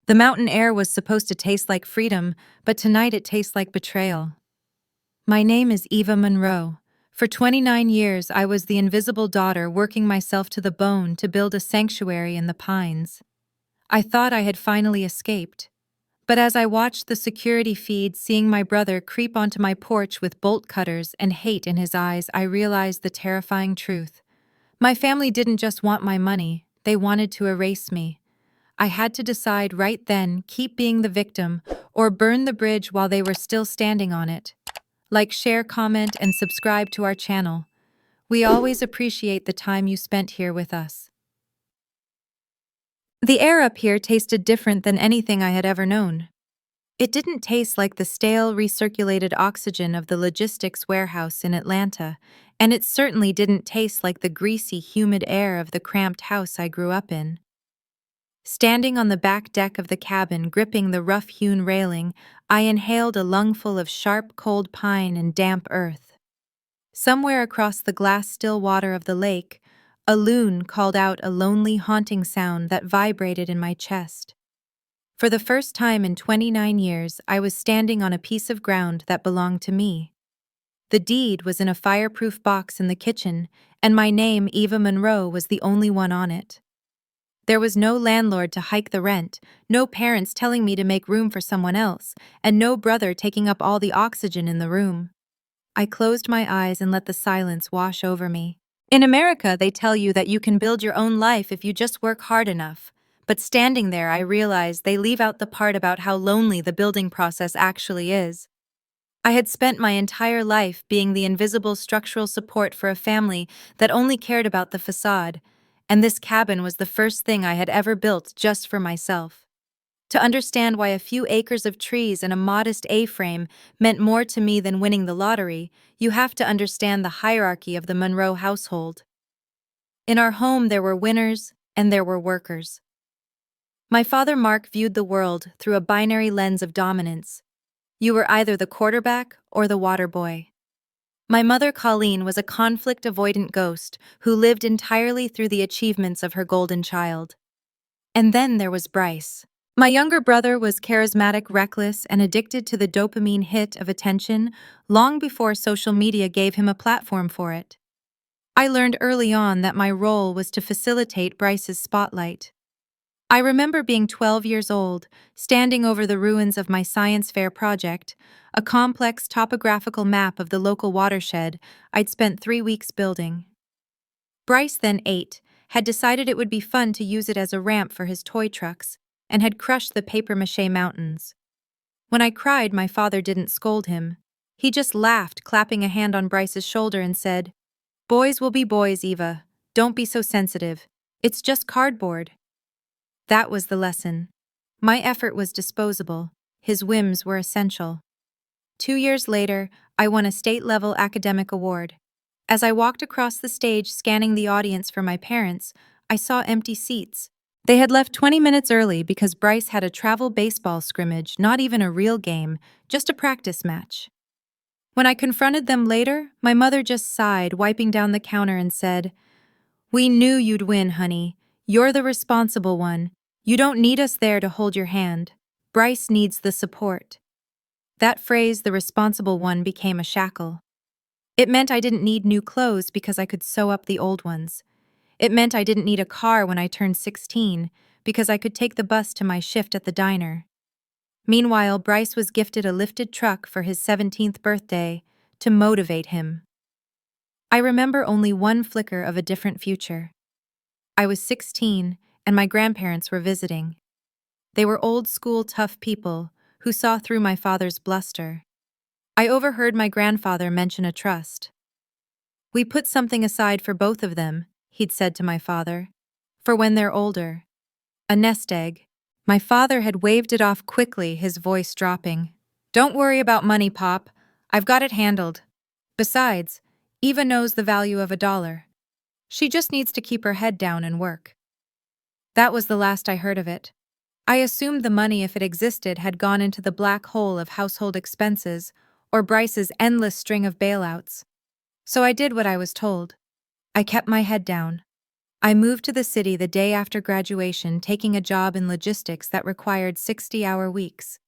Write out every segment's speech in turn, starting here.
The mountain air was supposed to taste like freedom, but tonight it tastes like betrayal. My name is Eva Monroe. For 29 years, I was the invisible daughter working myself to the bone to build a sanctuary in the pines. I thought I had finally escaped. But as I watched the security feed, seeing my brother creep onto my porch with bolt cutters and hate in his eyes, I realized the terrifying truth. My family didn't just want my money, they wanted to erase me. I had to decide right then, keep being the victim, or burn the bridge while they were still standing on it. Like, share, comment, and subscribe to our channel. We always appreciate the time you spent here with us. The air up here tasted different than anything I had ever known. It didn't taste like the stale, recirculated oxygen of the logistics warehouse in Atlanta, and it certainly didn't taste like the greasy, humid air of the cramped house I grew up in. Standing on the back deck of the cabin, gripping the rough-hewn railing, I inhaled a lungful of sharp, cold pine and damp earth. Somewhere across the glass-still water of the lake, a loon called out a lonely, haunting sound that vibrated in my chest. For the first time in 29 years, I was standing on a piece of ground that belonged to me. The deed was in a fireproof box in the kitchen, and my name, Eva Monroe, was the only one on it. There was no landlord to hike the rent, no parents telling me to make room for someone else, and no brother taking up all the oxygen in the room. I closed my eyes and let the silence wash over me. In America, they tell you that you can build your own life if you just work hard enough. But standing there, I realized they leave out the part about how lonely the building process actually is. I had spent my entire life being the invisible structural support for a family that only cared about the facade, and this cabin was the first thing I had ever built just for myself. To understand why a few acres of trees and a modest A-frame meant more to me than winning the lottery, you have to understand the hierarchy of the Monroe household. In our home, there were winners and there were workers. My father, Mark, viewed the world through a binary lens of dominance. You were either the quarterback or the water boy. My mother, Colleen, was a conflict-avoidant ghost who lived entirely through the achievements of her golden child. And then there was Bryce. My younger brother was charismatic, reckless, and addicted to the dopamine hit of attention long before social media gave him a platform for it. I learned early on that my role was to facilitate Bryce's spotlight. I remember being 12 years old, standing over the ruins of my science fair project, a complex topographical map of the local watershed I'd spent 3 weeks building. Bryce, then 8, had decided it would be fun to use it as a ramp for his toy trucks, and had crushed the papier-mâché mountains. When I cried, my father didn't scold him. He just laughed, clapping a hand on Bryce's shoulder and said, "Boys will be boys, Eva. Don't be so sensitive. It's just cardboard." That was the lesson. My effort was disposable. His whims were essential. 2 years later, I won a state-level academic award. As I walked across the stage scanning the audience for my parents, I saw empty seats. They had left 20 minutes early because Bryce had a travel baseball scrimmage, not even a real game, just a practice match. When I confronted them later, my mother just sighed, wiping down the counter, and said, "We knew you'd win, honey. You're the responsible one. You don't need us there to hold your hand. Bryce needs the support." That phrase, "the responsible one," became a shackle. It meant I didn't need new clothes because I could sew up the old ones. It meant I didn't need a car when I turned 16 because I could take the bus to my shift at the diner. Meanwhile, Bryce was gifted a lifted truck for his 17th birthday to motivate him. I remember only one flicker of a different future. I was 16 and my grandparents were visiting. They were old-school, tough people who saw through my father's bluster. I overheard my grandfather mention a trust. "We put something aside for both of them," he'd said to my father, "for when they're older. A nest egg." My father had waved it off quickly, his voice dropping. "Don't worry about money, Pop. I've got it handled. Besides, Eva knows the value of $1. She just needs to keep her head down and work." That was the last I heard of it. I assumed the money, if it existed, had gone into the black hole of household expenses or Bryce's endless string of bailouts. So I did what I was told. I kept my head down. I moved to the city the day after graduation, taking a job in logistics that required 60-hour weeks.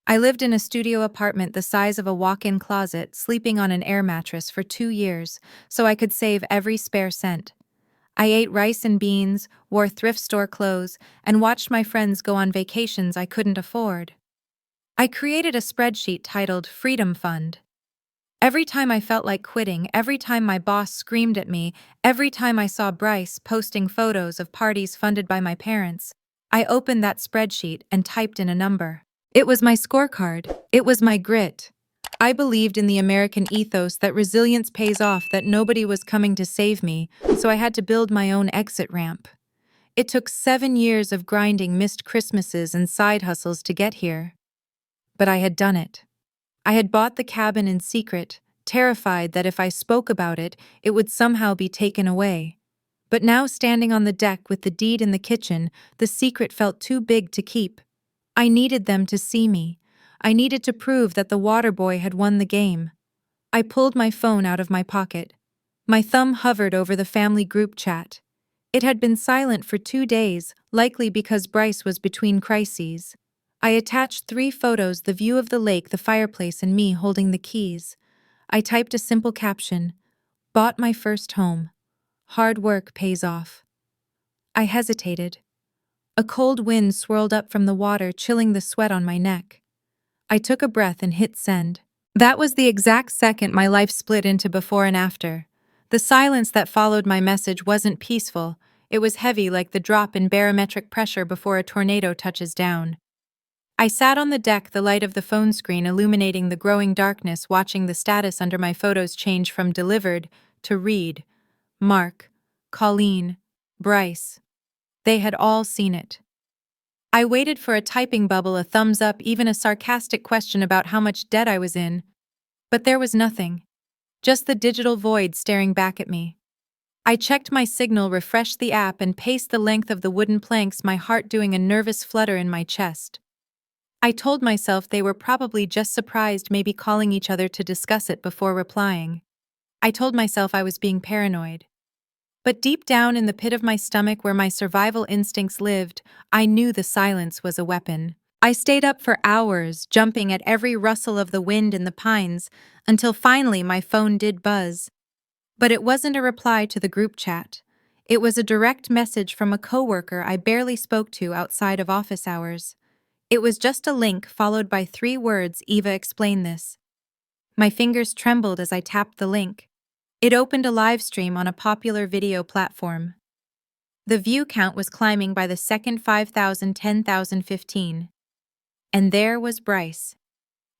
I lived in a studio apartment the size of a walk-in closet, sleeping on an air mattress for 2 years, so I could save every spare cent. I ate rice and beans, wore thrift store clothes, and watched my friends go on vacations I couldn't afford. I created a spreadsheet titled Freedom Fund. Every time I felt like quitting, every time my boss screamed at me, every time I saw Bryce posting photos of parties funded by my parents, I opened that spreadsheet and typed in a number. It was my scorecard. It was my grit. I believed in the American ethos that resilience pays off, that nobody was coming to save me, so I had to build my own exit ramp. It took 7 years of grinding missed Christmases and side hustles to get here. But I had done it. I had bought the cabin in secret, terrified that if I spoke about it, it would somehow be taken away. But now, standing on the deck with the deed in the kitchen, the secret felt too big to keep. I needed them to see me. I needed to prove that the water boy had won the game. I pulled my phone out of my pocket. My thumb hovered over the family group chat. It had been silent for 2 days, likely because Bryce was between crises. I attached 3 photos: the view of the lake, the fireplace, and me holding the keys. I typed a simple caption: "Bought my first home. Hard work pays off." I hesitated. A cold wind swirled up from the water, chilling the sweat on my neck. I took a breath and hit send. That was the exact second my life split into before and after. The silence that followed my message wasn't peaceful. It was heavy, like the drop in barometric pressure before a tornado touches down. I sat on the deck, the light of the phone screen illuminating the growing darkness, watching the status under my photos change from delivered to read. Mark, Colleen, Bryce. They had all seen it. I waited for a typing bubble, a thumbs up, even a sarcastic question about how much debt I was in. But there was nothing. Just the digital void staring back at me. I checked my signal, refreshed the app, and paced the length of the wooden planks, my heart doing a nervous flutter in my chest. I told myself they were probably just surprised, maybe calling each other to discuss it before replying. I told myself I was being paranoid. But deep down in the pit of my stomach, where my survival instincts lived, I knew the silence was a weapon. I stayed up for hours, jumping at every rustle of the wind in the pines, until finally my phone did buzz. But it wasn't a reply to the group chat. It was a direct message from a coworker I barely spoke to outside of office hours. It was just a link followed by 3 words: "Eva, explain this." My fingers trembled as I tapped the link. It opened a live stream on a popular video platform. The view count was climbing by the second: 5,000, 10,000, 15. And there was Bryce.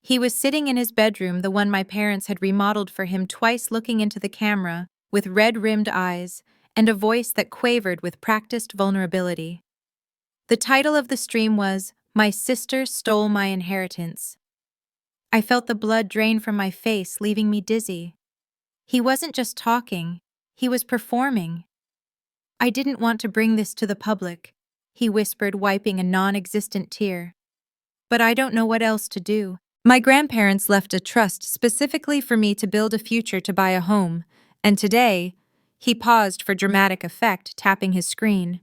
He was sitting in his bedroom, the one my parents had remodeled for him, twice, looking into the camera, with red-rimmed eyes, and a voice that quavered with practiced vulnerability. The title of the stream was, "My Sister Stole My Inheritance." I felt the blood drain from my face, leaving me dizzy. He wasn't just talking, he was performing. "I didn't want to bring this to the public," he whispered, wiping a non-existent tear. "But I don't know what else to do. My grandparents left a trust specifically for me to build a future, to buy a home, and today—" He paused for dramatic effect, tapping his screen.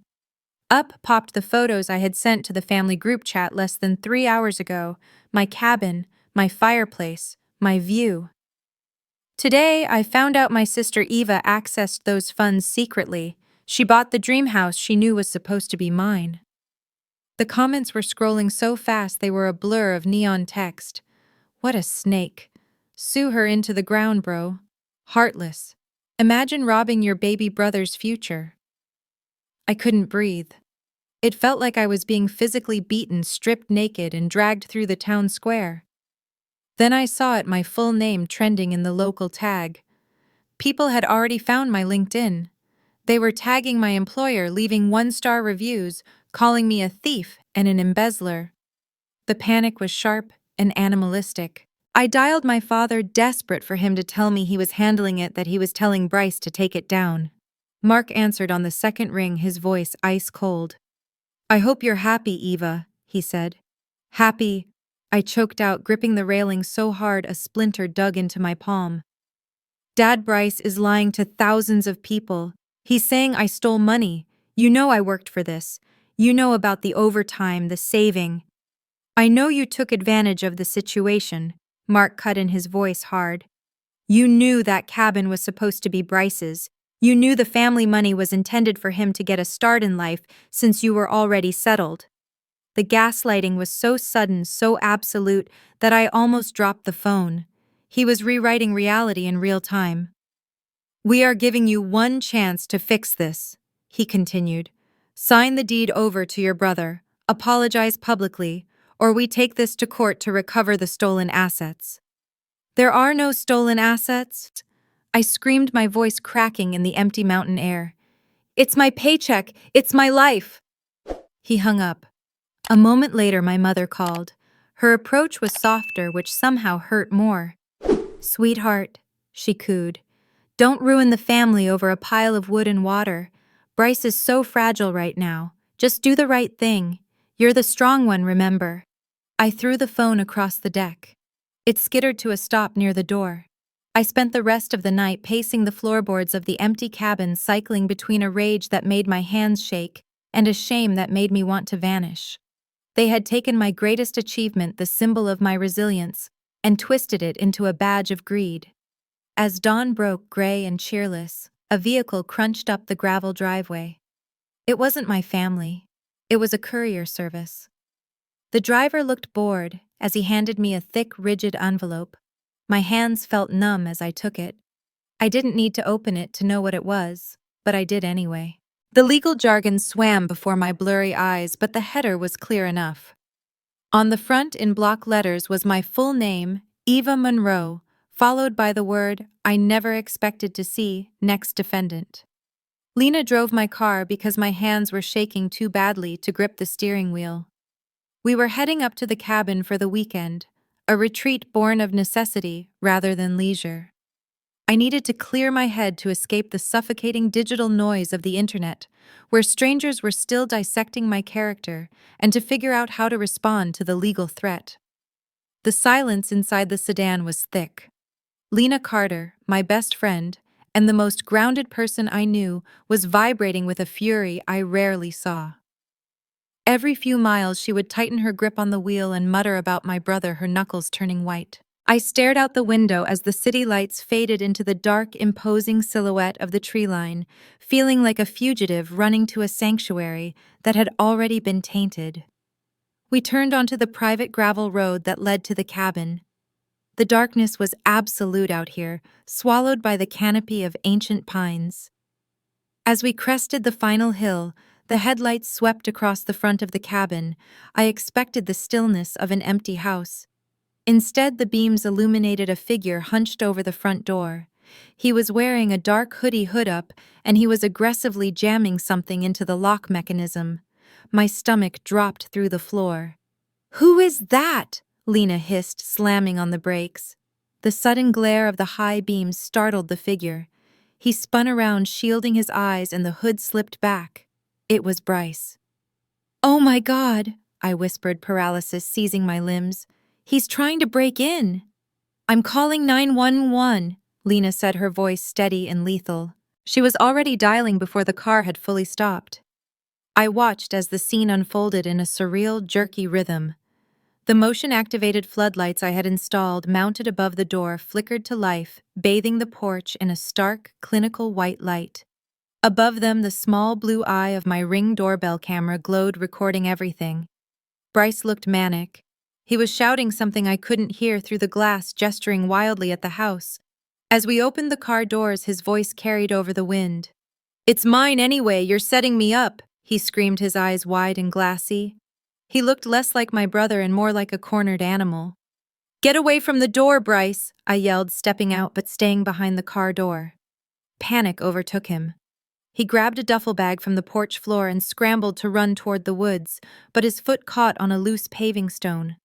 Up popped the photos I had sent to the family group chat less than 3 hours ago: my cabin, my fireplace, my view. Today, I found out my sister Eva accessed those funds secretly. She bought the dream house she knew was supposed to be mine. The comments were scrolling so fast they were a blur of neon text. "What a snake. Sue her into the ground, bro. Heartless. Imagine robbing your baby brother's future." I couldn't breathe. It felt like I was being physically beaten, stripped naked, and dragged through the town square. Then I saw it, my full name trending in the local tag. People had already found my LinkedIn. They were tagging my employer, leaving 1-star reviews, calling me a thief and an embezzler. The panic was sharp and animalistic. I dialed my father, desperate for him to tell me he was handling it, that he was telling Bryce to take it down. Mark answered on the second ring, his voice ice cold. "I hope you're happy, Eva," he said. "Happy?" I choked out, gripping the railing so hard a splinter dug into my palm. "Dad, Bryce is lying to thousands of people. He's saying I stole money. You know I worked for this. You know about the overtime, the saving. I know you took advantage of the situation, Mark cut in his voice hard. You knew that cabin was supposed to be Bryce's. You knew the family money was intended for him to get a start in life since you were already settled. The gaslighting was so sudden, so absolute, that I almost dropped the phone. He was rewriting reality in real time. We are giving you one chance to fix this, he continued. Sign the deed over to your brother, apologize publicly, or we take this to court to recover the stolen assets. There are no stolen assets, I screamed, my voice cracking in the empty mountain air. It's my paycheck, it's my life. He hung up. A moment later, my mother called. Her approach was softer, which somehow hurt more. Sweetheart, she cooed. Don't ruin the family over a pile of wood and water. Bryce is so fragile right now. Just do the right thing. You're the strong one, remember. I threw the phone across the deck. It skittered to a stop near the door. I spent the rest of the night pacing the floorboards of the empty cabin, cycling between a rage that made my hands shake and a shame that made me want to vanish. They had taken my greatest achievement, the symbol of my resilience, and twisted it into a badge of greed. As dawn broke gray and cheerless, a vehicle crunched up the gravel driveway. It wasn't my family. It was a courier service. The driver looked bored as he handed me a thick, rigid envelope. My hands felt numb as I took it. I didn't need to open it to know what it was, but I did anyway. The legal jargon swam before my blurry eyes, but the header was clear enough. On the front in block letters was my full name, Eva Monroe, followed by the word I never expected to see, next defendant. Lena drove my car because my hands were shaking too badly to grip the steering wheel. We were heading up to the cabin for the weekend, a retreat born of necessity rather than leisure. I needed to clear my head to escape the suffocating digital noise of the internet, where strangers were still dissecting my character, and to figure out how to respond to the legal threat. The silence inside the sedan was thick. Lena Carter, my best friend, and the most grounded person I knew, was vibrating with a fury I rarely saw. Every few miles she would tighten her grip on the wheel and mutter about my brother, her knuckles turning white. I stared out the window as the city lights faded into the dark, imposing silhouette of the tree line, feeling like a fugitive running to a sanctuary that had already been tainted. We turned onto the private gravel road that led to the cabin. The darkness was absolute out here, swallowed by the canopy of ancient pines. As we crested the final hill, the headlights swept across the front of the cabin. I expected the stillness of an empty house. Instead, the beams illuminated a figure hunched over the front door. He was wearing a dark hood up, and he was aggressively jamming something into the lock mechanism. My stomach dropped through the floor. "Who is that?" Lena hissed, slamming on the brakes. The sudden glare of the high beams startled the figure. He spun around, shielding his eyes, and the hood slipped back. It was Bryce. "Oh my God," I whispered, paralysis seizing my limbs. "He's trying to break in." "I'm calling 911, Lena said, her voice steady and lethal. She was already dialing before the car had fully stopped. I watched as the scene unfolded in a surreal, jerky rhythm. The motion-activated floodlights I had installed, mounted above the door, flickered to life, bathing the porch in a stark, clinical white light. Above them, the small blue eye of my Ring doorbell camera glowed, recording everything. Bryce looked manic. He was shouting something I couldn't hear through the glass, gesturing wildly at the house. As we opened the car doors, his voice carried over the wind. "It's mine anyway, you're setting me up," he screamed, his eyes wide and glassy. He looked less like my brother and more like a cornered animal. "Get away from the door, Bryce," I yelled, stepping out but staying behind the car door. Panic overtook him. He grabbed a duffel bag from the porch floor and scrambled to run toward the woods, but his foot caught on a loose paving stone.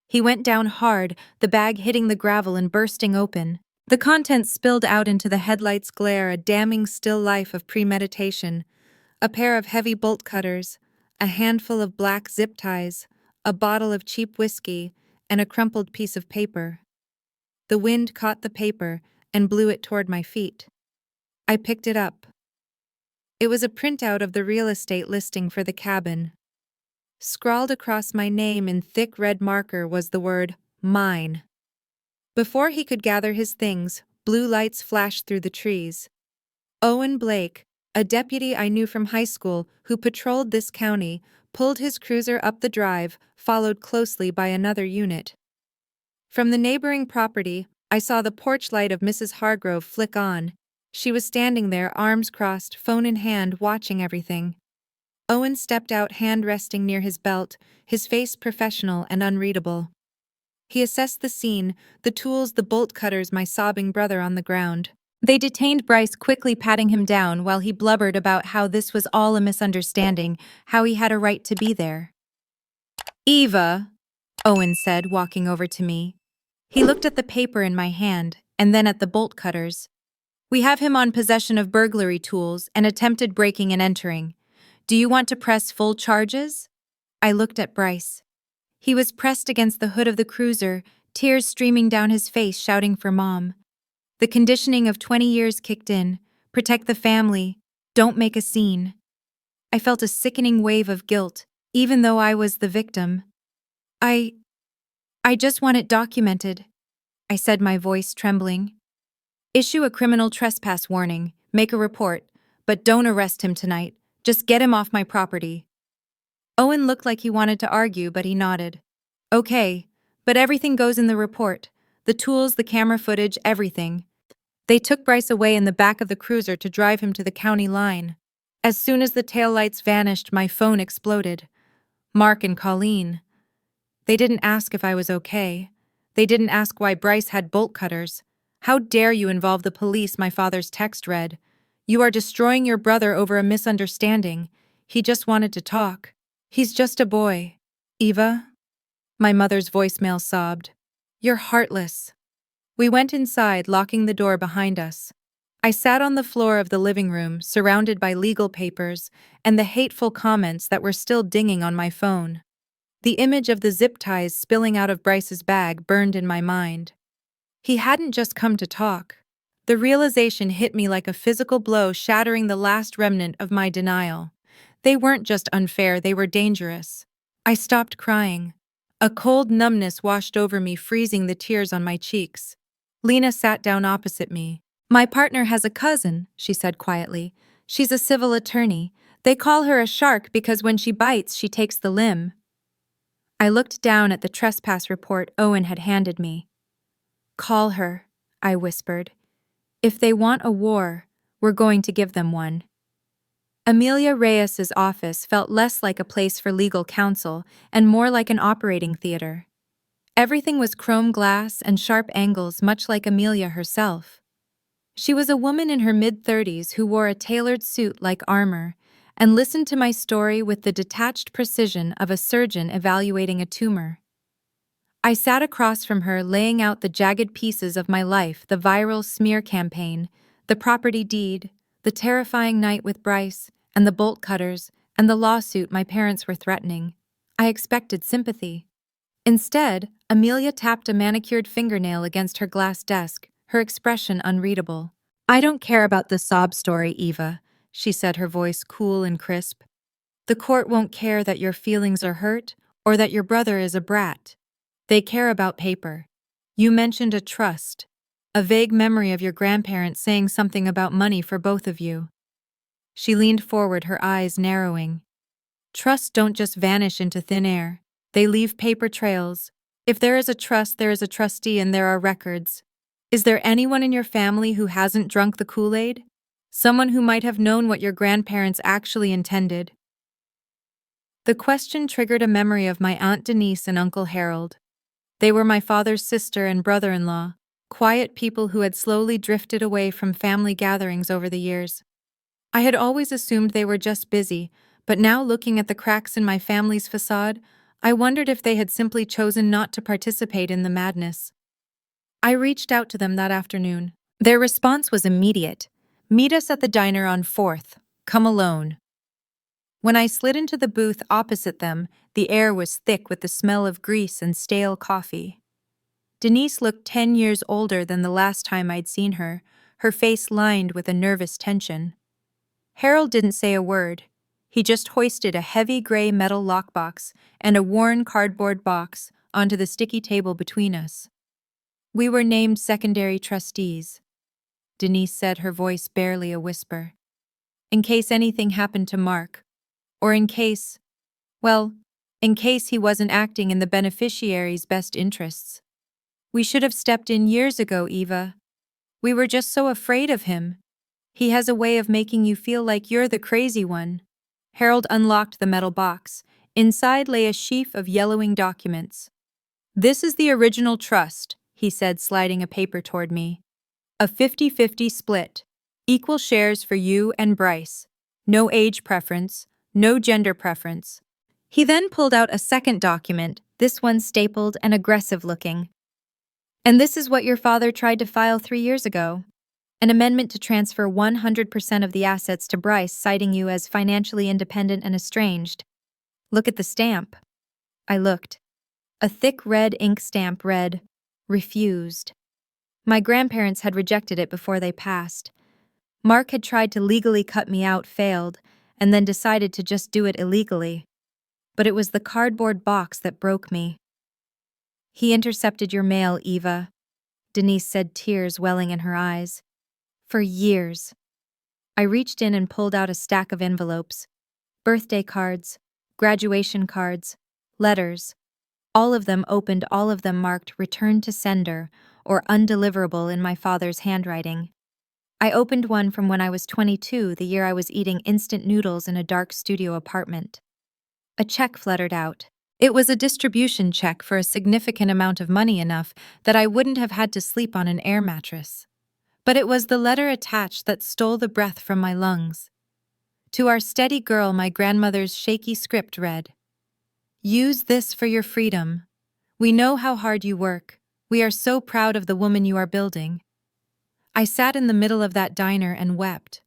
He went down hard, the bag hitting the gravel and bursting open. The contents spilled out into the headlights' glare, a damning still life of premeditation. A pair of heavy bolt cutters, a handful of black zip ties, a bottle of cheap whiskey, and a crumpled piece of paper. The wind caught the paper and blew it toward my feet. I picked it up. It was a printout of the real estate listing for the cabin. Scrawled across my name in thick red marker was the word, mine. Before he could gather his things, blue lights flashed through the trees. Owen Blake, a deputy I knew from high school who patrolled this county, pulled his cruiser up the drive, followed closely by another unit. From the neighboring property, I saw the porch light of Mrs. Hargrove flick on. She was standing there, arms crossed, phone in hand, watching everything. Owen stepped out, hand resting near his belt, his face professional and unreadable. He assessed the scene, the tools, the bolt cutters, my sobbing brother on the ground. They detained Bryce, quickly patting him down while he blubbered about how this was all a misunderstanding, how he had a right to be there. "Eva," Owen said, walking over to me. He looked at the paper in my hand, and then at the bolt cutters. "We have him on possession of burglary tools and attempted breaking and entering. Do you want to press full charges?" I looked at Bryce. He was pressed against the hood of the cruiser, tears streaming down his face, shouting for Mom. The conditioning of 20 years kicked in. Protect the family. Don't make a scene. I felt a sickening wave of guilt, even though I was the victim. I just want it documented," I said, my voice trembling. "Issue a criminal trespass warning, make a report, but don't arrest him tonight. Just get him off my property." Owen looked like he wanted to argue, but he nodded. "Okay, but everything goes in the report. The tools, the camera footage, everything." They took Bryce away in the back of the cruiser to drive him to the county line. As soon as the taillights vanished, my phone exploded. Mark and Colleen. They didn't ask if I was okay. They didn't ask why Bryce had bolt cutters. "How dare you involve the police," my father's text read. "You are destroying your brother over a misunderstanding. He just wanted to talk. He's just a boy." "Eva?" My mother's voicemail sobbed. "You're heartless." We went inside, locking the door behind us. I sat on the floor of the living room, surrounded by legal papers and the hateful comments that were still dinging on my phone. The image of the zip ties spilling out of Bryce's bag burned in my mind. He hadn't just come to talk. The realization hit me like a physical blow, shattering the last remnant of my denial. They weren't just unfair, they were dangerous. I stopped crying. A cold numbness washed over me, freezing the tears on my cheeks. Lena sat down opposite me. "My partner has a cousin," she said quietly. "She's a civil attorney. They call her a shark because when she bites, she takes the limb." I looked down at the trespass report Owen had handed me. "Call her," I whispered. "If they want a war, we're going to give them one." Amelia Reyes's office felt less like a place for legal counsel and more like an operating theater. Everything was chrome glass and sharp angles, much like Amelia herself. She was a woman in her mid-30s who wore a tailored suit like armor and listened to my story with the detached precision of a surgeon evaluating a tumor. I sat across from her, laying out the jagged pieces of my life: the viral smear campaign, the property deed, the terrifying night with Bryce, and the bolt cutters, and the lawsuit my parents were threatening. I expected sympathy. Instead, Amelia tapped a manicured fingernail against her glass desk, her expression unreadable. "I don't care about the sob story, Eva," she said, her voice cool and crisp. "The court won't care that your feelings are hurt or that your brother is a brat. They care about paper. You mentioned a trust, a vague memory of your grandparents saying something about money for both of you." She leaned forward, her eyes narrowing. "Trusts don't just vanish into thin air. They leave paper trails. If there is a trust, there is a trustee, and there are records. Is there anyone in your family who hasn't drunk the Kool-Aid? Someone who might have known what your grandparents actually intended?" The question triggered a memory of my Aunt Denise and Uncle Harold. They were my father's sister and brother-in-law, quiet people who had slowly drifted away from family gatherings over the years. I had always assumed they were just busy, but now, looking at the cracks in my family's facade, I wondered if they had simply chosen not to participate in the madness. I reached out to them that afternoon. Their response was immediate. "Meet us at the diner on 4th. Come alone." When I slid into the booth opposite them, the air was thick with the smell of grease and stale coffee. Denise looked 10 years older than the last time I'd seen her, her face lined with a nervous tension. Harold didn't say a word. He just hoisted a heavy gray metal lockbox and a worn cardboard box onto the sticky table between us. We were named secondary trustees, Denise said, her voice barely a whisper. In case anything happened to Mark, or in case he wasn't acting in the beneficiary's best interests. We should have stepped in years ago, Eva. We were just so afraid of him. He has a way of making you feel like you're the crazy one. Harold unlocked the metal box. Inside lay a sheaf of yellowing documents. This is the original trust, he said, sliding a paper toward me. A 50-50 split. Equal shares for you and Bryce. No age preference, no gender preference. He then pulled out a second document, this one stapled and aggressive-looking. And this is what your father tried to file 3 years ago. An amendment to transfer 100% of the assets to Bryce, citing you as financially independent and estranged. Look at the stamp. I looked. A thick red ink stamp read, "Refused." My grandparents had rejected it before they passed. Mark had tried to legally cut me out, failed, and then decided to just do it illegally. But it was the cardboard box that broke me. He intercepted your mail, Eva, Denise said, tears welling in her eyes. For years. I reached in and pulled out a stack of envelopes. Birthday cards, graduation cards, letters. All of them opened, all of them marked "Return to Sender" or "Undeliverable" in my father's handwriting. I opened one from when I was 22, the year I was eating instant noodles in a dark studio apartment. A check fluttered out. It was a distribution check for a significant amount of money, enough that I wouldn't have had to sleep on an air mattress. But it was the letter attached that stole the breath from my lungs. To our steady girl, my grandmother's shaky script read, "Use this for your freedom. We know how hard you work. We are so proud of the woman you are building." I sat in the middle of that diner and wept.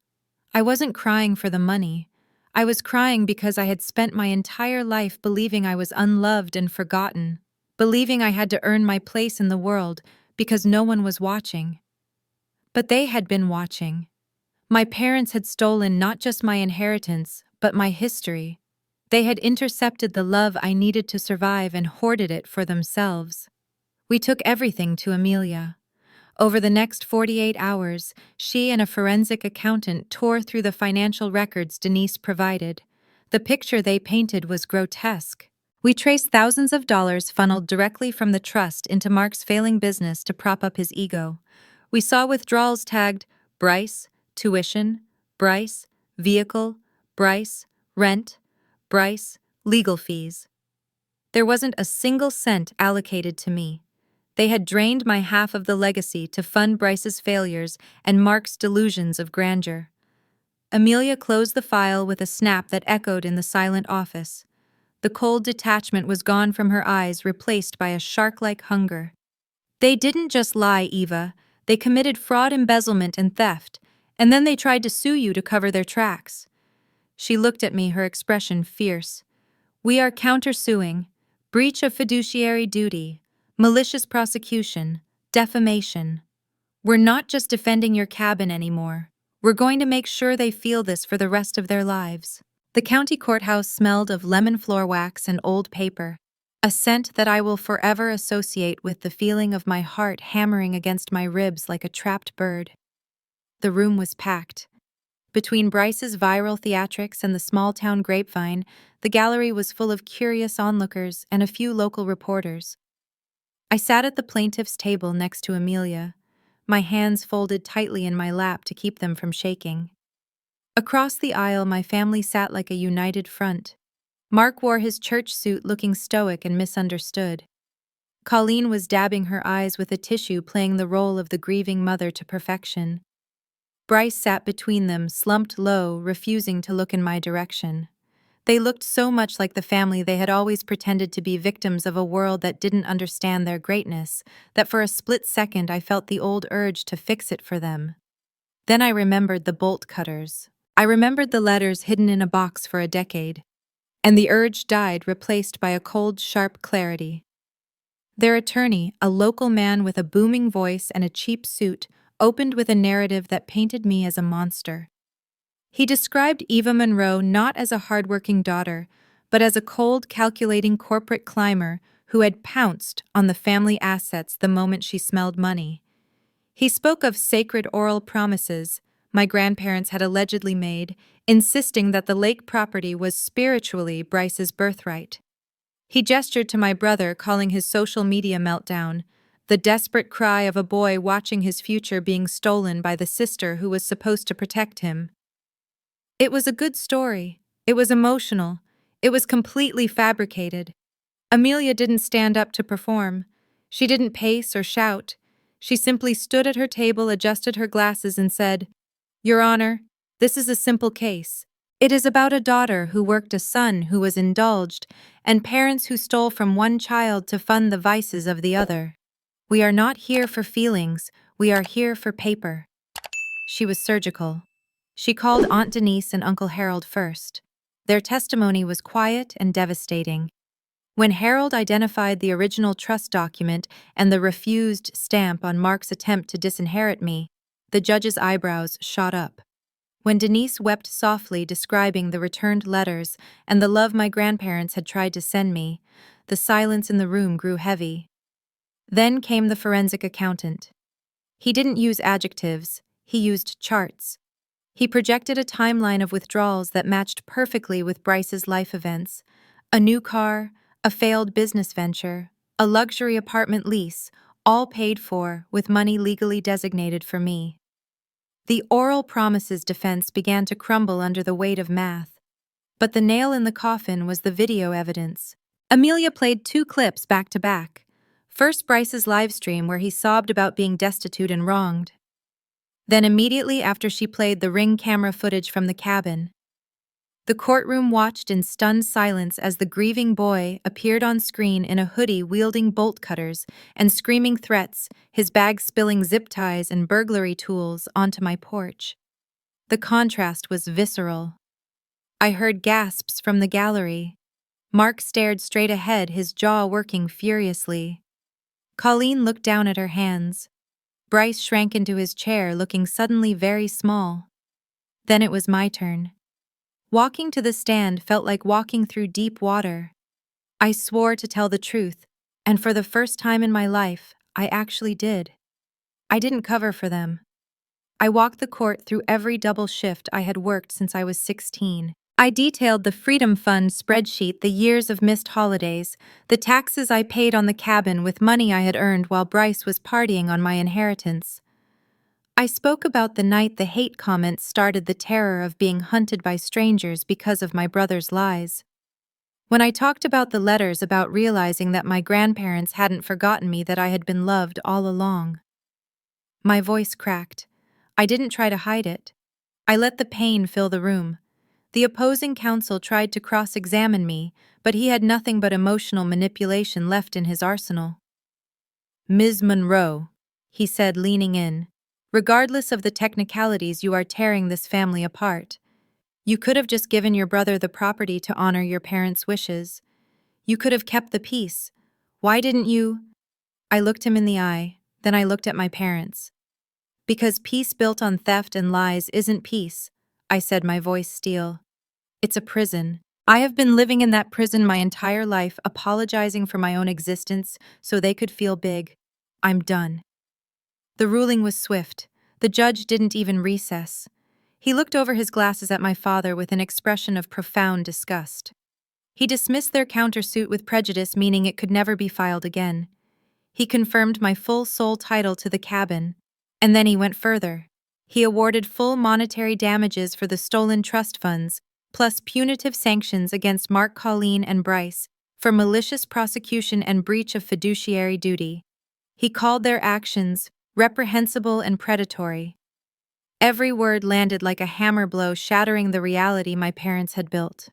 I wasn't crying for the money. I was crying because I had spent my entire life believing I was unloved and forgotten, believing I had to earn my place in the world because no one was watching. But they had been watching. My parents had stolen not just my inheritance, but my history. They had intercepted the love I needed to survive and hoarded it for themselves. We took everything to Amelia. Over the next 48 hours, she and a forensic accountant tore through the financial records Denise provided. The picture they painted was grotesque. We traced thousands of dollars funneled directly from the trust into Mark's failing business to prop up his ego. We saw withdrawals tagged Bryce, tuition, Bryce, vehicle, Bryce, rent, Bryce, legal fees. There wasn't a single cent allocated to me. They had drained my half of the legacy to fund Bryce's failures and Mark's delusions of grandeur. Amelia closed the file with a snap that echoed in the silent office. The cold detachment was gone from her eyes, replaced by a shark-like hunger. They didn't just lie, Eva. They committed fraud, embezzlement, and theft, and then they tried to sue you to cover their tracks. She looked at me, her expression fierce. We are countersuing, breach of fiduciary duty, malicious prosecution, defamation. We're not just defending your cabin anymore. We're going to make sure they feel this for the rest of their lives. The county courthouse smelled of lemon floor wax and old paper, a scent that I will forever associate with the feeling of my heart hammering against my ribs like a trapped bird. The room was packed. Between Bryce's viral theatrics and the small-town grapevine, the gallery was full of curious onlookers and a few local reporters. I sat at the plaintiff's table next to Amelia, my hands folded tightly in my lap to keep them from shaking. Across the aisle, my family sat like a united front. Mark wore his church suit, looking stoic and misunderstood. Colleen was dabbing her eyes with a tissue, playing the role of the grieving mother to perfection. Bryce sat between them, slumped low, refusing to look in my direction. They looked so much like the family they had always pretended to be, victims of a world that didn't understand their greatness, that for a split second I felt the old urge to fix it for them. Then I remembered the bolt cutters. I remembered the letters hidden in a box for a decade. And the urge died, replaced by a cold, sharp clarity. Their attorney, a local man with a booming voice and a cheap suit, opened with a narrative that painted me as a monster. He described Eva Monroe not as a hardworking daughter, but as a cold, calculating corporate climber who had pounced on the family assets the moment she smelled money. He spoke of sacred oral promises my grandparents had allegedly made, insisting that the lake property was spiritually Bryce's birthright. He gestured to my brother, calling his social media meltdown the desperate cry of a boy watching his future being stolen by the sister who was supposed to protect him. It was a good story. It was emotional. It was completely fabricated. Amelia didn't stand up to perform. She didn't pace or shout. She simply stood at her table, adjusted her glasses, and said, "Your Honor, this is a simple case. It is about a daughter who worked a son who was indulged, and parents who stole from one child to fund the vices of the other. We are not here for feelings, we are here for paper." She was surgical. She called Aunt Denise and Uncle Harold first. Their testimony was quiet and devastating. When Harold identified the original trust document and the refused stamp on Mark's attempt to disinherit me, the judge's eyebrows shot up. When Denise wept softly, describing the returned letters and the love my grandparents had tried to send me, the silence in the room grew heavy. Then came the forensic accountant. He didn't use adjectives, he used charts. He projected a timeline of withdrawals that matched perfectly with Bryce's life events: a new car, a failed business venture, a luxury apartment lease, all paid for with money legally designated for me. The oral promises defense began to crumble under the weight of math. But the nail in the coffin was the video evidence. Amelia played 2 clips back to back. First, Bryce's livestream where he sobbed about being destitute and wronged. Then immediately after, she played the Ring camera footage from the cabin. The courtroom watched in stunned silence as the grieving boy appeared on screen in a hoodie wielding bolt cutters and screaming threats, his bag spilling zip ties and burglary tools onto my porch. The contrast was visceral. I heard gasps from the gallery. Mark stared straight ahead, his jaw working furiously. Colleen looked down at her hands. Bryce shrank into his chair, looking suddenly very small. Then it was my turn. Walking to the stand felt like walking through deep water. I swore to tell the truth, and for the first time in my life, I actually did. I didn't cover for them. I walked the court through every double shift I had worked since I was 16. I detailed the Freedom Fund spreadsheet, the years of missed holidays, the taxes I paid on the cabin with money I had earned while Bryce was partying on my inheritance. I spoke about the night the hate comments started, the terror of being hunted by strangers because of my brother's lies. When I talked about the letters, about realizing that my grandparents hadn't forgotten me, that I had been loved all along. My voice cracked. I didn't try to hide it. I let the pain fill the room. The opposing counsel tried to cross-examine me, but he had nothing but emotional manipulation left in his arsenal. "Ms. Monroe," he said, leaning in, "regardless of the technicalities, you are tearing this family apart. You could have just given your brother the property to honor your parents' wishes. You could have kept the peace. Why didn't you?" I looked him in the eye, then I looked at my parents. "Because peace built on theft and lies isn't peace," I said, my voice steel. "It's a prison. I have been living in that prison my entire life, apologizing for my own existence so they could feel big. I'm done." The ruling was swift. The judge didn't even recess. He looked over his glasses at my father with an expression of profound disgust. He dismissed their countersuit with prejudice, meaning it could never be filed again. He confirmed my full sole title to the cabin, and then he went further. He awarded full monetary damages for the stolen trust funds, plus punitive sanctions against Mark, Colleen, and Bryce for malicious prosecution and breach of fiduciary duty. He called their actions reprehensible and predatory. Every word landed like a hammer blow, shattering the reality my parents had built.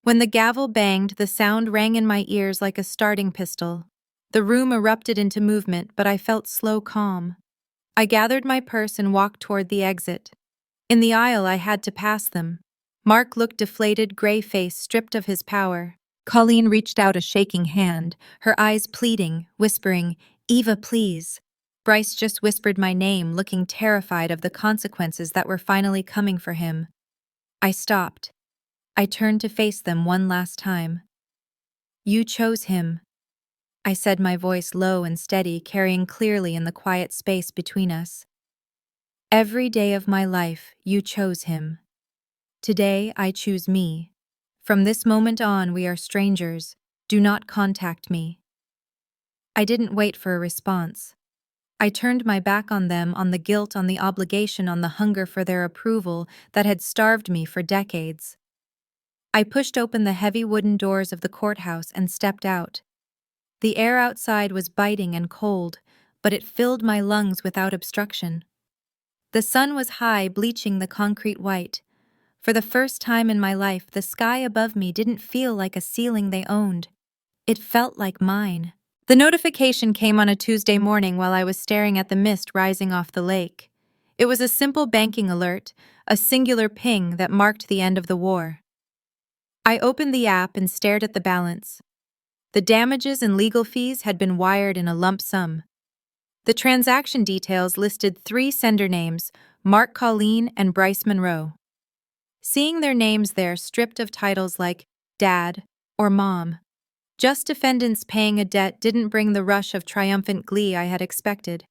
When the gavel banged, the sound rang in my ears like a starting pistol. The room erupted into movement, but I felt slow calm. I gathered my purse and walked toward the exit. In the aisle, I had to pass them. Mark looked deflated, gray face stripped of his power. Colleen reached out a shaking hand, her eyes pleading, whispering, "Eva, please." Bryce just whispered my name, looking terrified of the consequences that were finally coming for him. I stopped. I turned to face them one last time. You chose him, I said, my voice low and steady, carrying clearly in the quiet space between us. Every day of my life, you chose him. Today, I choose me. From this moment on, we are strangers. Do not contact me. I didn't wait for a response. I turned my back on them, on the guilt, on the obligation, on the hunger for their approval that had starved me for decades. I pushed open the heavy wooden doors of the courthouse and stepped out. The air outside was biting and cold, but it filled my lungs without obstruction. The sun was high, bleaching the concrete white. For the first time in my life, the sky above me didn't feel like a ceiling they owned. It felt like mine. The notification came on a Tuesday morning while I was staring at the mist rising off the lake. It was a simple banking alert, a singular ping that marked the end of the war. I opened the app and stared at the balance. The damages and legal fees had been wired in a lump sum. The transaction details listed 3 sender names, Mark Colleen and Bryce Monroe. Seeing their names there stripped of titles like Dad or Mom, just defendants paying a debt, didn't bring the rush of triumphant glee I had expected.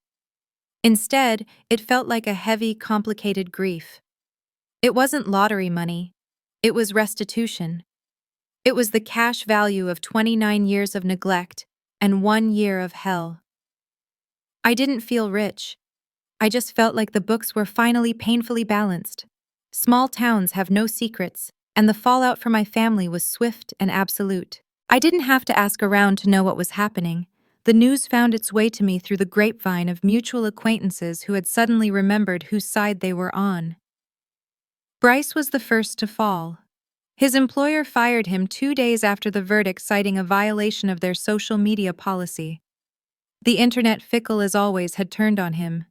Instead, it felt like a heavy, complicated grief. It wasn't lottery money. It was restitution. It was the cash value of 29 years of neglect and 1 year of hell. I didn't feel rich. I just felt like the books were finally painfully balanced. Small towns have no secrets, and the fallout for my family was swift and absolute. I didn't have to ask around to know what was happening. The news found its way to me through the grapevine of mutual acquaintances who had suddenly remembered whose side they were on. Bryce was the first to fall. His employer fired him 2 days after the verdict, citing a violation of their social media policy. The internet, fickle as always, had turned on him.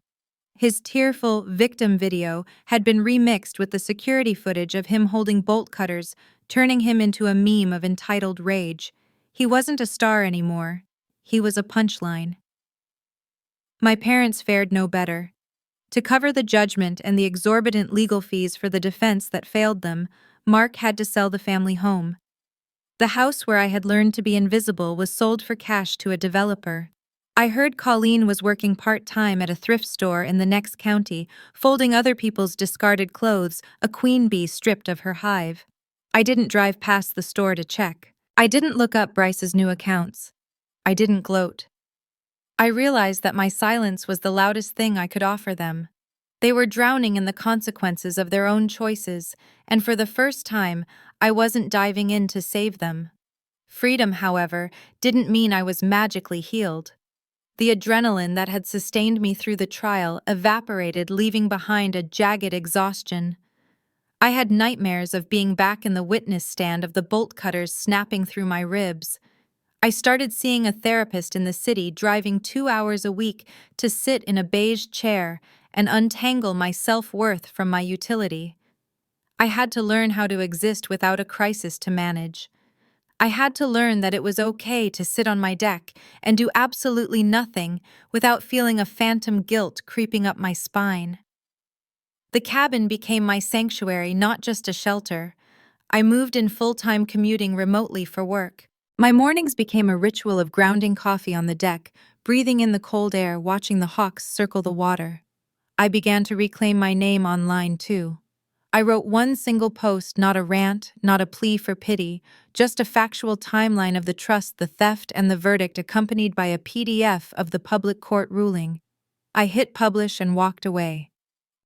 His tearful victim video had been remixed with the security footage of him holding bolt cutters, turning him into a meme of entitled rage. He wasn't a star anymore. He was a punchline. My parents fared no better. To cover the judgment and the exorbitant legal fees for the defense that failed them, Mark had to sell the family home. The house where I had learned to be invisible was sold for cash to a developer. I heard Colleen was working part-time at a thrift store in the next county, folding other people's discarded clothes, a queen bee stripped of her hive. I didn't drive past the store to check. I didn't look up Bryce's new accounts. I didn't gloat. I realized that my silence was the loudest thing I could offer them. They were drowning in the consequences of their own choices, and for the first time, I wasn't diving in to save them. Freedom, however, didn't mean I was magically healed. The adrenaline that had sustained me through the trial evaporated, leaving behind a jagged exhaustion. I had nightmares of being back in the witness stand, of the bolt cutters snapping through my ribs. I started seeing a therapist in the city, driving 2 hours a week to sit in a beige chair and untangle my self-worth from my utility. I had to learn how to exist without a crisis to manage. I had to learn that it was okay to sit on my deck and do absolutely nothing without feeling a phantom guilt creeping up my spine. The cabin became my sanctuary, not just a shelter. I moved in full-time, commuting remotely for work. My mornings became a ritual of grounding coffee on the deck, breathing in the cold air, watching the hawks circle the water. I began to reclaim my name online, too. I wrote one single post, not a rant, not a plea for pity, just a factual timeline of the trust, the theft, and the verdict, accompanied by a PDF of the public court ruling. I hit publish and walked away.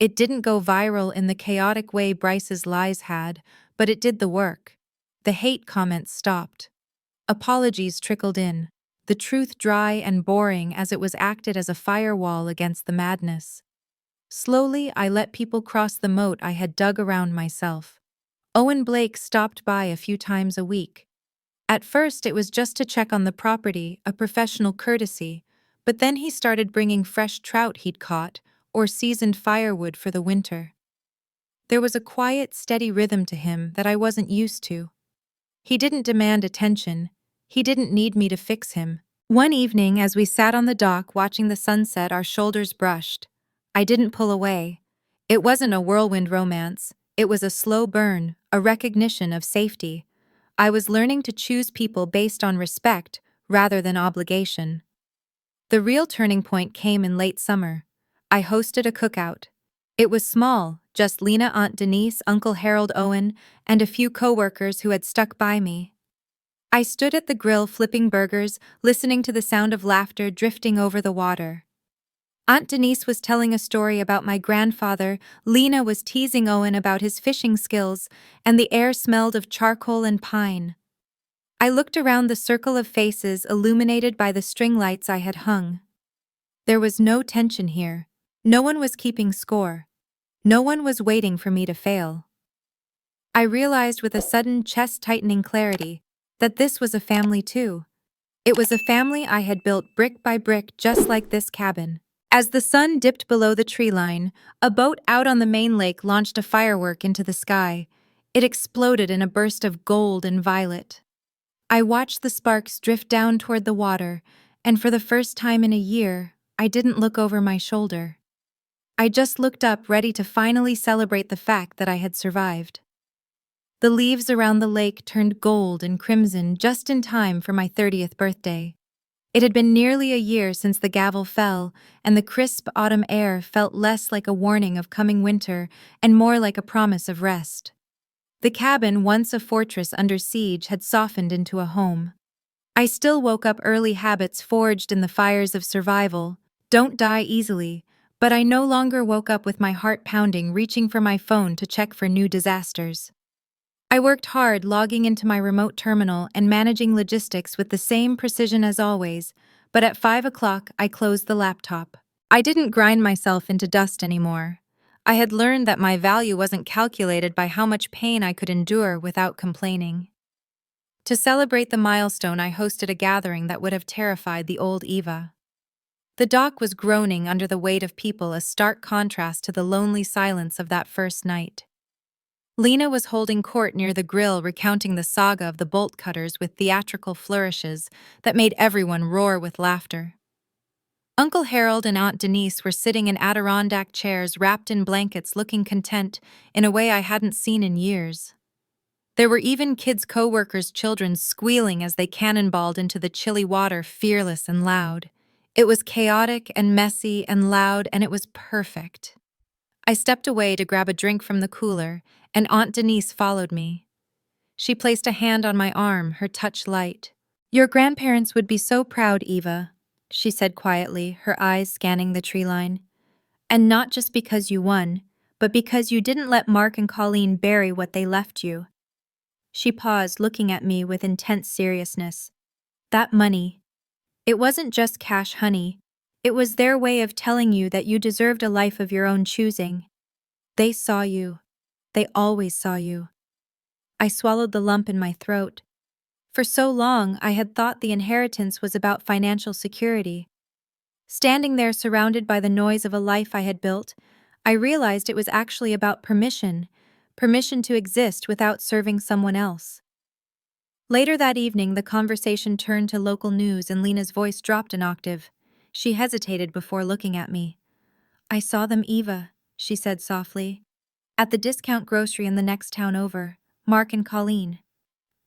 It didn't go viral in the chaotic way Bryce's lies had, but it did the work. The hate comments stopped. Apologies trickled in, the truth dry and boring as it was acted as a firewall against the madness. Slowly, I let people cross the moat I had dug around myself. Owen Blake stopped by a few times a week. At first, it was just to check on the property, a professional courtesy, but then he started bringing fresh trout he'd caught or seasoned firewood for the winter. There was a quiet, steady rhythm to him that I wasn't used to. He didn't demand attention. He didn't need me to fix him. One evening, as we sat on the dock watching the sunset, our shoulders brushed. I didn't pull away. It wasn't a whirlwind romance. It was a slow burn, a recognition of safety. I was learning to choose people based on respect rather than obligation. The real turning point came in late summer. I hosted a cookout. It was small, just Lena, Aunt Denise, Uncle Harold Owen, and a few coworkers who had stuck by me. I stood at the grill flipping burgers, listening to the sound of laughter drifting over the water. Aunt Denise was telling a story about my grandfather, Lena was teasing Owen about his fishing skills, and the air smelled of charcoal and pine. I looked around the circle of faces illuminated by the string lights I had hung. There was no tension here. No one was keeping score. No one was waiting for me to fail. I realized with a sudden chest-tightening clarity that this was a family too. It was a family I had built brick by brick just like this cabin. As the sun dipped below the tree line, a boat out on the main lake launched a firework into the sky. It exploded in a burst of gold and violet. I watched the sparks drift down toward the water, and for the first time in a year, I didn't look over my shoulder. I just looked up, ready to finally celebrate the fact that I had survived. The leaves around the lake turned gold and crimson just in time for my 30th birthday. It had been nearly a year since the gavel fell, and the crisp autumn air felt less like a warning of coming winter and more like a promise of rest. The cabin, once a fortress under siege, had softened into a home. I still woke up early, habits forged in the fires of survival. Don't die easily, but I no longer woke up with my heart pounding, reaching for my phone to check for new disasters. I worked hard, logging into my remote terminal and managing logistics with the same precision as always, but at 5 o'clock I closed the laptop. I didn't grind myself into dust anymore. I had learned that my value wasn't calculated by how much pain I could endure without complaining. To celebrate the milestone, I hosted a gathering that would have terrified the old Eva. The dock was groaning under the weight of people, a stark contrast to the lonely silence of that first night. Lena was holding court near the grill, recounting the saga of the bolt cutters with theatrical flourishes that made everyone roar with laughter. Uncle Harold and Aunt Denise were sitting in Adirondack chairs wrapped in blankets, looking content in a way I hadn't seen in years. There were even kids' co-workers' children squealing as they cannonballed into the chilly water, fearless and loud. It was chaotic and messy and loud, and it was perfect. I stepped away to grab a drink from the cooler, and Aunt Denise followed me. She placed a hand on my arm, her touch light. "Your grandparents would be so proud, Eva," she said quietly, her eyes scanning the tree line. "And not just because you won, but because you didn't let Mark and Colleen bury what they left you." She paused, looking at me with intense seriousness. "That money, it wasn't just cash, honey. It was their way of telling you that you deserved a life of your own choosing. They saw you. They always saw you." I swallowed the lump in my throat. For so long, I had thought the inheritance was about financial security. Standing there surrounded by the noise of a life I had built, I realized it was actually about permission to exist without serving someone else. Later that evening, the conversation turned to local news and Lena's voice dropped an octave. She hesitated before looking at me. "I saw them, Eva," she said softly. "At the discount grocery in the next town over, Mark and Colleen."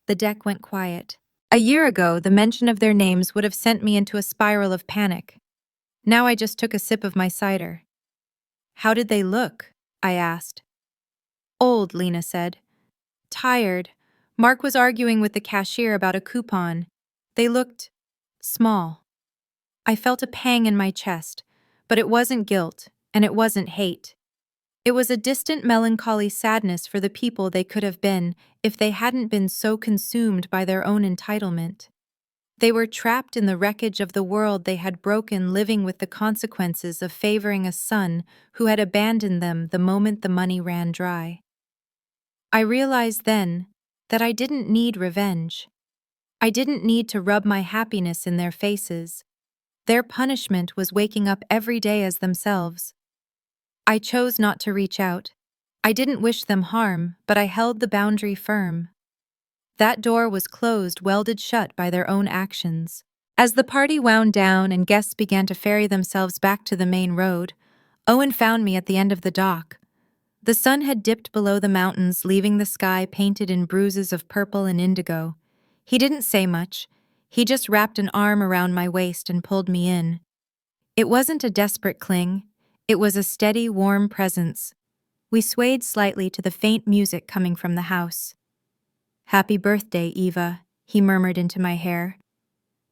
The deck went quiet. A year ago, the mention of their names would have sent me into a spiral of panic. Now I just took a sip of my cider. "How did they look?" I asked. "Old," Lena said. "Tired. Mark was arguing with the cashier about a coupon. They looked small." I felt a pang in my chest, but it wasn't guilt, and it wasn't hate. It was a distant, melancholy sadness for the people they could have been if they hadn't been so consumed by their own entitlement. They were trapped in the wreckage of the world they had broken, living with the consequences of favoring a son who had abandoned them the moment the money ran dry. I realized then that I didn't need revenge. I didn't need to rub my happiness in their faces. Their punishment was waking up every day as themselves. I chose not to reach out. I didn't wish them harm, but I held the boundary firm. That door was closed, welded shut by their own actions. As the party wound down and guests began to ferry themselves back to the main road, Owen found me at the end of the dock. The sun had dipped below the mountains, leaving the sky painted in bruises of purple and indigo. He didn't say much. He just wrapped an arm around my waist and pulled me in. It wasn't a desperate cling. It was a steady, warm presence. We swayed slightly to the faint music coming from the house. "Happy birthday, Eva," he murmured into my hair.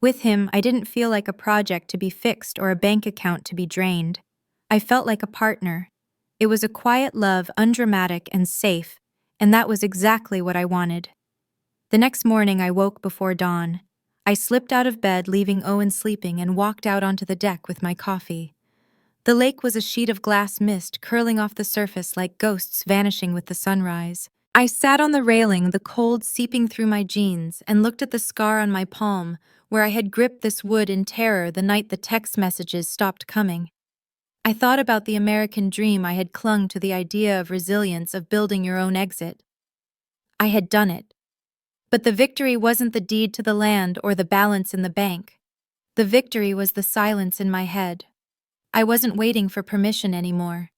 With him, I didn't feel like a project to be fixed or a bank account to be drained. I felt like a partner. It was a quiet love, undramatic and safe, and that was exactly what I wanted. The next morning, I woke before dawn. I slipped out of bed, leaving Owen sleeping, and walked out onto the deck with my coffee. The lake was a sheet of glass mist curling off the surface like ghosts vanishing with the sunrise. I sat on the railing, the cold seeping through my jeans, and looked at the scar on my palm, where I had gripped this wood in terror the night the text messages stopped coming. I thought about the American dream I had clung to, the idea of resilience, of building your own exit. I had done it. But the victory wasn't the deed to the land or the balance in the bank. The victory was the silence in my head. I wasn't waiting for permission anymore.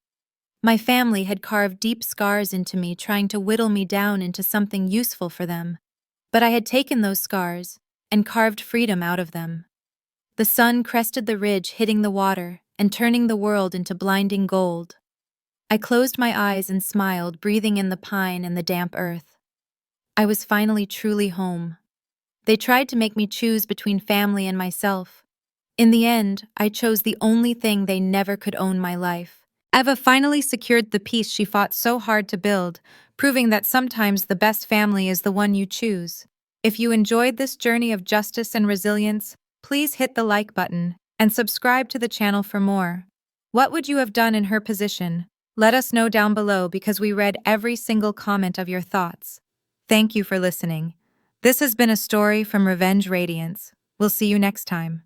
My family had carved deep scars into me, trying to whittle me down into something useful for them. But I had taken those scars and carved freedom out of them. The sun crested the ridge, hitting the water and turning the world into blinding gold. I closed my eyes and smiled, breathing in the pine and the damp earth. I was finally truly home. They tried to make me choose between family and myself. In the end, I chose the only thing they never could own: my life. Eva finally secured the peace she fought so hard to build, proving that sometimes the best family is the one you choose. If you enjoyed this journey of justice and resilience, please hit the like button and subscribe to the channel for more. What would you have done in her position? Let us know down below, because we read every single comment of your thoughts. Thank you for listening. This has been a story from Radiance. We'll see you next time.